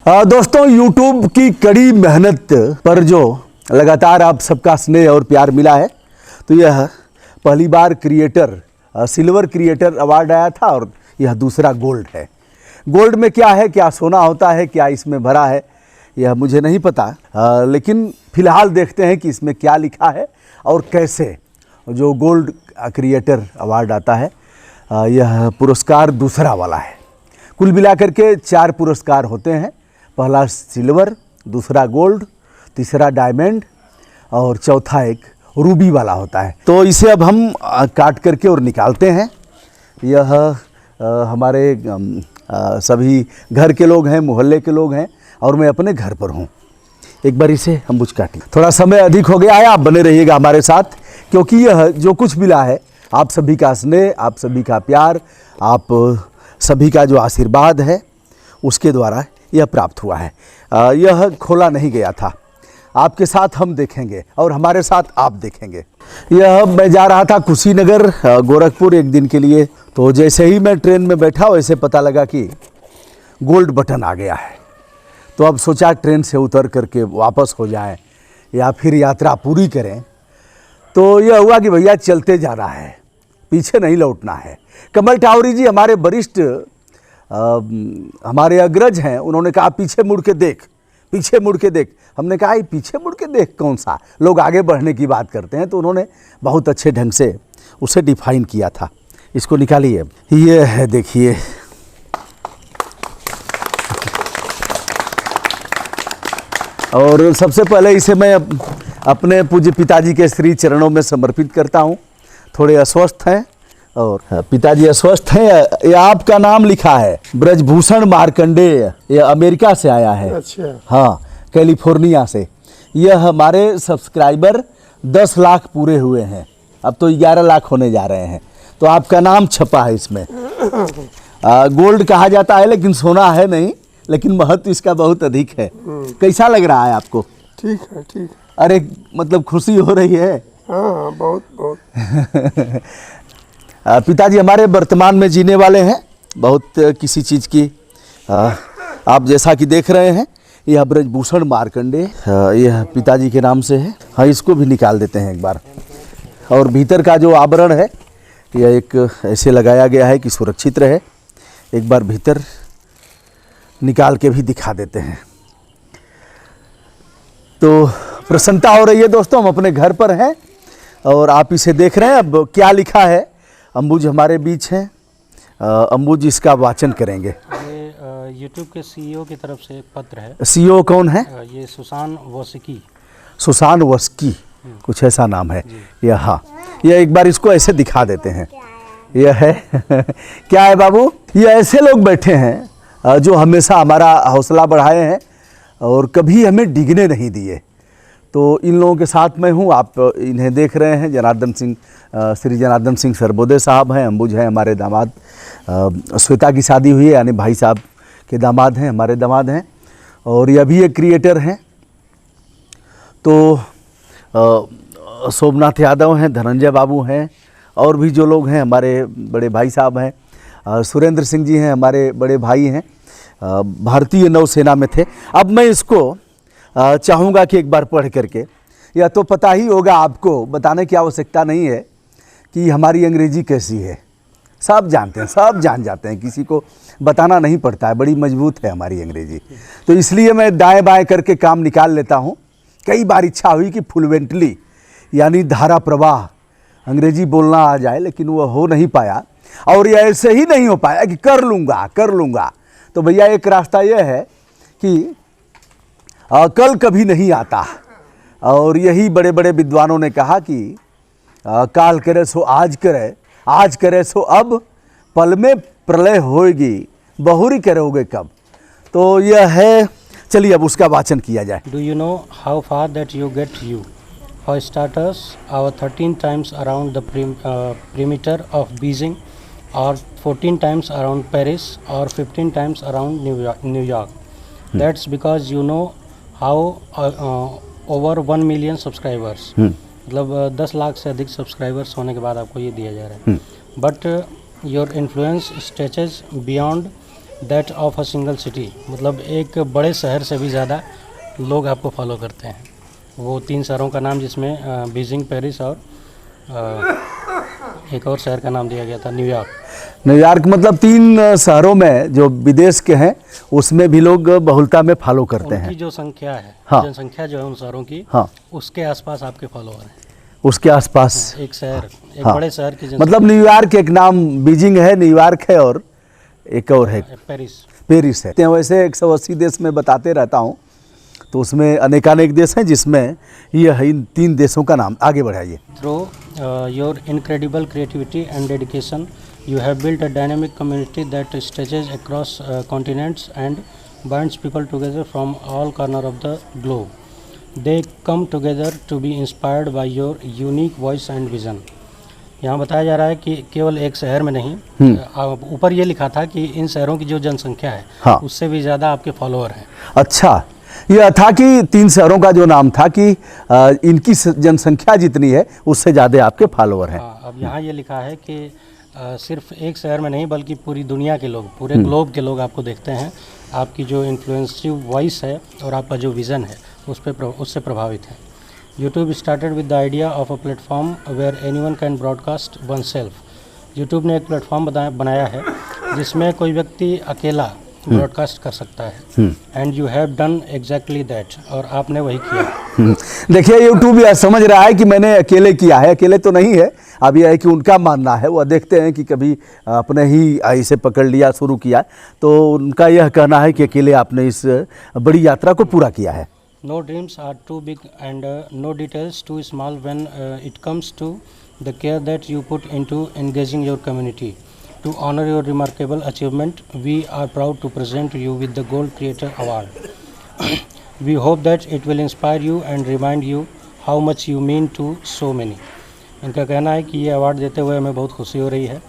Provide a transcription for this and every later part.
दोस्तों, YouTube की कड़ी मेहनत पर जो लगातार आप सबका स्नेह और प्यार मिला है, तो यह पहली बार सिल्वर क्रिएटर अवार्ड आया था और यह दूसरा गोल्ड है। गोल्ड में क्या है, क्या सोना होता है, क्या इसमें भरा है, यह मुझे नहीं पता, लेकिन फिलहाल देखते हैं कि इसमें क्या लिखा है और कैसे जो गोल्ड क्रिएटर अवार्ड आता है, यह पुरस्कार दूसरा वाला है। कुल मिलाकर के 4 पुरस्कार होते हैं। पहला सिल्वर, दूसरा गोल्ड, तीसरा डायमंड और चौथा एक रूबी वाला होता है। तो इसे अब हम काट करके और निकालते हैं। यह हमारे सभी घर के लोग हैं, मोहल्ले के लोग हैं और मैं अपने घर पर हूँ। एक बार इसे हम बुझ काटें। थोड़ा समय अधिक हो गया है, आप बने रहिएगा हमारे साथ, क्योंकि यह जो कुछ मिला है आप सभी का स्नेह, आप सभी का प्यार, आप सभी का जो आशीर्वाद है उसके द्वारा यह प्राप्त हुआ है। यह खोला नहीं गया था। आपके साथ हम देखेंगे और हमारे साथ आप देखेंगे। यह मैं जा रहा था कुशीनगर गोरखपुर एक दिन के लिए, तो जैसे ही मैं ट्रेन में बैठा वैसे पता लगा कि गोल्ड बटन आ गया है। तो अब सोचा ट्रेन से उतर करके वापस हो जाएं या फिर यात्रा पूरी करें। तो यह हुआ कि भैया चलते जाना है, पीछे नहीं लौटना है। कमल टावरी जी हमारे वरिष्ठ हमारे अग्रज हैं, उन्होंने कहा पीछे मुड़ के देख, पीछे मुड़ के देख। हमने कहा पीछे मुड़ के देख कौन सा, लोग आगे बढ़ने की बात करते हैं। तो उन्होंने बहुत अच्छे ढंग से उसे डिफाइन किया था। इसको निकालिए, ये है, देखिए। और सबसे पहले इसे मैं अपने पूज्य पिताजी के श्री चरणों में समर्पित करता हूँ। थोड़े अस्वस्थ हैं और पिताजी अस्वस्थ हैं। ये आपका नाम लिखा है ब्रजभूषण मार्कंडेय, ये अमेरिका से आया है। अच्छा। हाँ, कैलिफोर्निया से। यह हमारे सब्सक्राइबर 10 लाख पूरे हुए हैं, अब तो 11 लाख होने जा रहे हैं। तो आपका नाम छपा है इसमें। गोल्ड कहा जाता है लेकिन सोना है नहीं, लेकिन महत्व इसका बहुत अधिक है। कैसा लग रहा है आपको? ठीक है, ठीक है। अरे मतलब खुशी हो रही है? हाँ, बहुत बहुत। पिताजी हमारे वर्तमान में जीने वाले हैं, बहुत किसी चीज़ की आप जैसा कि देख रहे हैं, यह ब्रजभूषण मार्कंडे, यह पिताजी के नाम से है। हाँ, इसको भी निकाल देते हैं एक बार। और भीतर का जो आवरण है यह एक ऐसे लगाया गया है कि सुरक्षित रहे। एक बार भीतर निकाल के भी दिखा देते हैं। तो प्रसन्नता हो रही है दोस्तों, हम अपने घर पर हैं और आप इसे देख रहे हैं। अब क्या लिखा है, अंबुज हमारे बीच हैं, अंबुज इसका वाचन करेंगे। ये यूट्यूब के सीईओ की तरफ से एक पत्र है। सीईओ कौन है? ये सुसान वस्की। सुसान वस्की, कुछ ऐसा नाम है यह। हाँ, यह एक बार इसको ऐसे दिखा देते हैं। यह है क्या है बाबू? ये ऐसे लोग बैठे हैं जो हमेशा हमारा हौसला बढ़ाए हैं और कभी हमें डिगने नहीं दिए। तो इन लोगों के साथ मैं हूँ, आप इन्हें देख रहे हैं। जनार्दन सिंह, श्री जनार्दन सिंह सरबोदे साहब हैं, अंबुज हैं हमारे दामाद। श्वेता की शादी हुई है, यानी भाई साहब के दामाद हैं, हमारे दामाद हैं। और यह भी एक क्रिएटर हैं। तो सोमनाथ यादव हैं, धनंजय बाबू हैं और भी जो लोग हैं हमारे बड़े भाई साहब हैं। सुरेंद्र सिंह जी हैं, हमारे बड़े भाई हैं, भारतीय नौसेना में थे। अब मैं इसको चाहूँगा कि एक बार पढ़ करके, या तो पता ही होगा आपको, बताने की आवश्यकता नहीं है कि हमारी अंग्रेजी कैसी है। सब जानते हैं, सब जान जाते हैं, किसी को बताना नहीं पड़ता है, बड़ी मजबूत है हमारी अंग्रेजी। तो इसलिए मैं दाएं बाएं करके काम निकाल लेता हूँ। कई बार इच्छा हुई कि फ्लुएंटली यानी धारा प्रवाह अंग्रेजी बोलना आ जाए, लेकिन वह हो नहीं पाया। और यह ऐसे ही नहीं हो पाया कि कर लूँगा। तो भैया एक रास्ता यह है कि कल कभी नहीं आता। और यही बड़े बड़े विद्वानों ने कहा कि काल करे सो आज करे, आज करे सो अब, पल में प्रलय होएगी, बहुरी करोगे कब। तो यह है। चलिए अब उसका वाचन किया जाए। Do you know how far that you get you? For starters, our 13 times around the perimeter of Beijing, और 14 times अराउंड पेरिस, और 15 times around New York. That's because you know how over 1 million subscribers, मतलब 10 लाख से अधिक subscribers होने के बाद आपको ये दिया जा रहा है. But your influence stretches beyond that of a single city, मतलब एक बड़े शहर से भी ज़्यादा लोग आपको फॉलो करते हैं। वो 3 शहरों का नाम जिसमें बीजिंग, पेरिस और एक और शहर का नाम दिया गया था न्यूयॉर्क। न्यूयॉर्क मतलब 3 शहरों में जो विदेश के हैं उसमें भी लोग बहुलता में फॉलो करते उनकी हैं। जो संख्या है, हाँ। जनसंख्या जो है उन शहरों की, हाँ, उसके आसपास आपके फॉलोअर हैं। उसके आसपास एक शहर, एक हाँ। बड़े शहर की मतलब न्यूयॉर्क एक नाम, बीजिंग है, न्यूयॉर्क है और एक और है पेरिस। पेरिस है। वैसे 180 देश में बताते रहता हूँ, तो उसमें अनेकानेक देश हैं जिसमें यह इन 3 देशों का नाम। आगे बढ़ाइए। Through your incredible creativity and dedication, you have built a dynamic community that stretches across continents and binds people together from all corners of the globe. They come together to be inspired by your unique voice and vision. यहाँ बताया जा रहा है कि केवल एक शहर में नहीं, ऊपर ये लिखा था कि इन शहरों की जो जनसंख्या है, हाँ। उससे भी ज़्यादा आपके फॉलोअर हैं। अच्छा, यह था कि 3 शहरों का जो नाम था कि इनकी जनसंख्या जितनी है उससे ज़्यादा आपके फॉलोअर हैं। हाँ, अब यहाँ ये लिखा है कि सिर्फ एक शहर में नहीं बल्कि पूरी दुनिया के लोग, पूरे ग्लोब के लोग आपको देखते हैं। आपकी जो इन्फ्लुएंसिव वॉइस है और आपका जो विज़न है उससे प्रभावित है। YouTube started with the idea of a platform where anyone can broadcast oneself. YouTube ने एक प्लेटफॉर्म बनाया है जिसमें कोई व्यक्ति अकेला ब्रॉडकास्ट कर सकता है। And you have done exactly that, और आपने वही किया। देखिए, यूट्यूब यह समझ रहा है कि मैंने अकेले किया है। अकेले तो नहीं है, अब यह है कि उनका मानना है। वह देखते हैं कि कभी अपने ही ऐसे पकड़ लिया, शुरू किया, तो उनका यह कहना है कि अकेले आपने इस बड़ी यात्रा को पूरा किया है। No dreams are too big and no details too small when it comes to the care that you put into engaging your community. To honor your remarkable achievement, we are proud to present you with the Gold Creator Award. We hope that it will inspire you and remind you how much you mean to so many. इनका कहना है कि ये award देते हुए हमें बहुत खुशी हो रही है।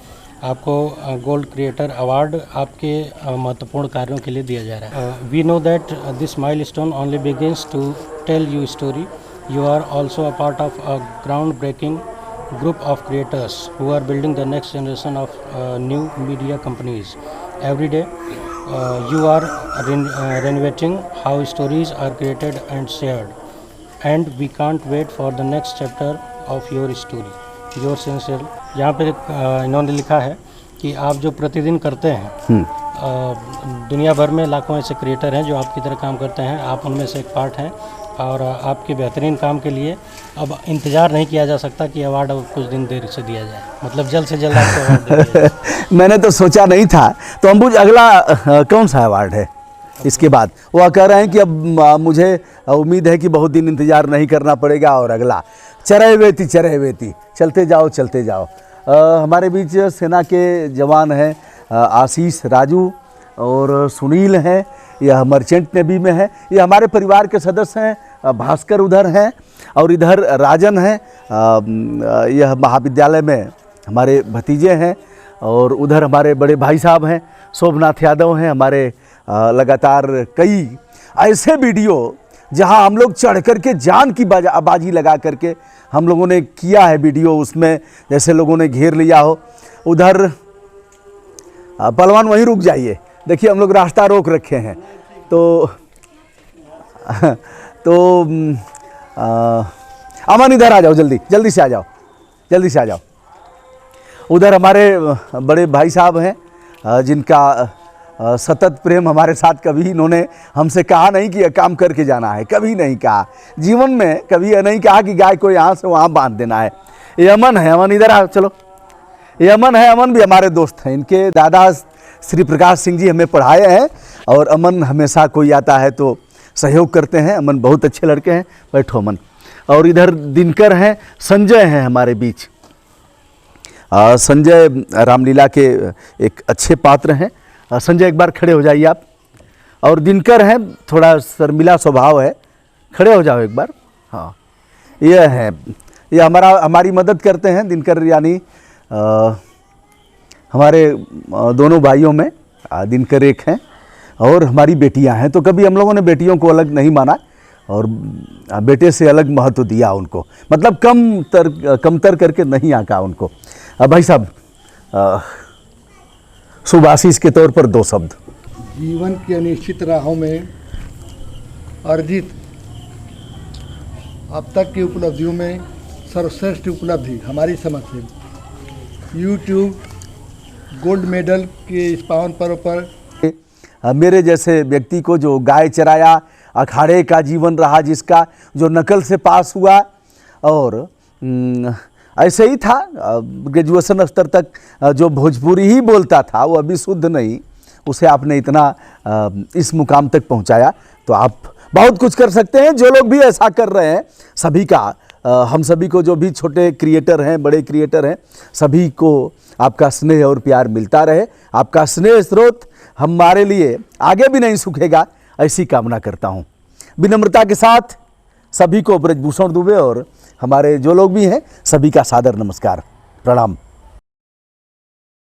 आपको गोल्ड क्रिएटर अवार्ड आपके महत्वपूर्ण कार्यों के लिए दिया जा रहा है। We know that this milestone only begins to tell you story. You are also a part of a ground breaking group of creators who are building the next generation of new media companies. Every day you are renovating how stories are created and shared, and we can't wait for the next chapter of your story. Your sincere. यहाँ पे इन्होंने लिखा है कि आप जो प्रतिदिन करते हैं, दुनिया भर में लाखों ऐसे क्रिएटर हैं जो आपकी तरह काम करते हैं, आप उनमें से एक पार्ट हैं, और आपके बेहतरीन काम के लिए अब इंतज़ार नहीं किया जा सकता कि अवार्ड अब कुछ दिन देर से दिया जाए, मतलब जल्द से जल्द आपको अवार्ड दिया जाए। मैंने तो सोचा नहीं था। तो अंबुज, अगला कौन सा अवार्ड है इसके बाद? वह कह रहे हैं कि अब मुझे उम्मीद है कि बहुत दिन इंतज़ार नहीं करना पड़ेगा, और अगला चरैवेती चरैवेती, चलते जाओ चलते जाओ। हमारे बीच सेना के जवान हैं आशीष, राजू और सुनील हैं, यह मर्चेंट नेवी में है। ये हमारे परिवार के सदस्य हैं। भास्कर उधर हैं और इधर राजन हैं, यह महाविद्यालय में हमारे भतीजे हैं, और उधर हमारे बड़े भाई साहब हैं शोभनाथ यादव हैं। हमारे लगातार कई ऐसे वीडियो जहां हम लोग चढ़ कर के जान की बाजी लगा करके हम लोगों ने किया है वीडियो, उसमें जैसे लोगों ने घेर लिया हो। उधर पहलवान वहीं रुक जाइए, देखिए हम लोग रास्ता रोक रखे हैं। तो अमन इधर आ जाओ, जल्दी जल्दी से आ जाओ, जल्दी से आ जाओ। उधर हमारे बड़े भाई साहब हैं जिनका सतत प्रेम हमारे साथ, कभी इन्होंने हमसे कहा नहीं कि यह काम करके जाना है, कभी नहीं कहा जीवन में, कभी यह नहीं कहा कि गाय को यहाँ से वहाँ बांध देना है। ये अमन है, अमन इधर आओ, चलो। ये अमन है, अमन भी हमारे दोस्त हैं। इनके दादा श्री प्रकाश सिंह जी हमें पढ़ाए हैं, और अमन हमेशा कोई आता है तो सहयोग करते हैं। अमन बहुत अच्छे लड़के हैं। बैठो अमन। और इधर दिनकर हैं, संजय हैं हमारे बीच। संजय रामलीला के एक अच्छे पात्र हैं। संजय एक बार खड़े हो जाइए आप। और दिनकर हैं, थोड़ा शर्मिला स्वभाव है, खड़े हो जाओ एक बार। हाँ, ये है, ये हमारी मदद करते हैं। दिनकर यानी हमारे दोनों भाइयों में दिनकर एक हैं, और हमारी बेटियां हैं। तो कभी हम लोगों ने बेटियों को अलग नहीं माना, और बेटे से अलग महत्व दिया उनको, मतलब कमतर करके नहीं आका उनको। भाई साहब, शुभ आशीष के तौर पर 2 शब्द। जीवन की अनिश्चित राहों में अर्जित अब तक की उपलब्धियों में सर्वश्रेष्ठ उपलब्धि हमारी समझ से यूट्यूब गोल्ड मेडल के इस पावन पर्व पर मेरे जैसे व्यक्ति को जो गाय चराया, अखाड़े का जीवन रहा जिसका, जो नकल से पास हुआ और ऐसे ही था ग्रेजुएशन स्तर तक जो भोजपुरी ही बोलता था, वो अभी शुद्ध नहीं, उसे आपने इतना इस मुकाम तक पहुंचाया। तो आप बहुत कुछ कर सकते हैं। जो लोग भी ऐसा कर रहे हैं, सभी का हम सभी को, जो भी छोटे क्रिएटर हैं, बड़े क्रिएटर हैं, सभी को आपका स्नेह और प्यार मिलता रहे। आपका स्नेह स्रोत हमारे लिए आगे भी नहीं सूखेगा, ऐसी कामना करता हूँ। विनम्रता के साथ सभी को ब्रजभूषण दुबे और हमारे जो लोग भी हैं सभी का सादर नमस्कार, प्रणाम।